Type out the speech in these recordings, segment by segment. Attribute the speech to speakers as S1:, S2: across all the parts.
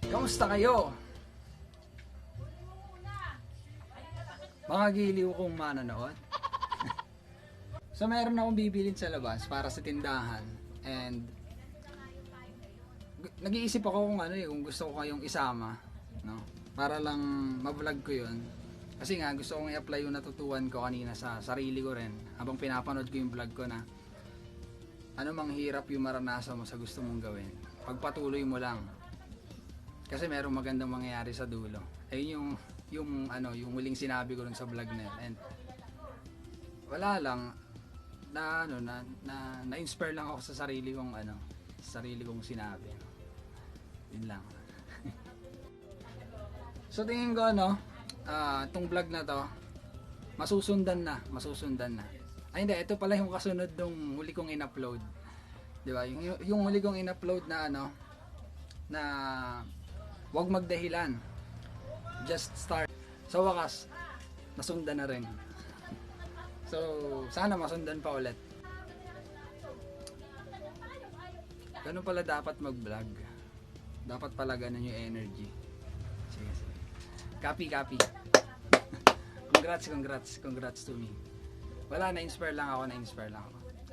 S1: Kamusta kayo? Mga giliw kong manonood. So meron akong bibilin sa labas para sa tindahan. And nag-iisip ako kung kung gusto ko kayong isama, no? Para lang ma-vlog ko 'yun. Kasi nga gusto kong i-apply yung natutuhan ko kanina sa sarili ko rin habang pinapanood ko yung vlog ko na ano mang hirap yung maranasan mo sa gusto mong gawin. Pagpatuloy mo lang. Kasi merong magandang mangyayari sa dulo. Ayun yung huling sinabi ko dun sa vlog na yun. And wala lang na-inspire lang ako sa sarili kong sinabi. Yun lang. So tingin ko itong vlog na to masusundan na. Ay hindi, ito pala yung kasunod nung huli kong in-upload. 'Di ba? Yung huli kong in-upload na na wag magdahilan. Just start. Sa wakas, nasundan na rin. So, sana masundan pa ulit. Ganun pala dapat mag-vlog. Dapat pala ganun yung energy. Sige. Copy. Congrats to me. Wala, na-inspire lang ako.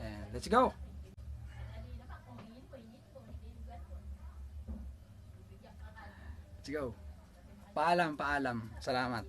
S1: And let's go! Let's go. Paalam. Salamat.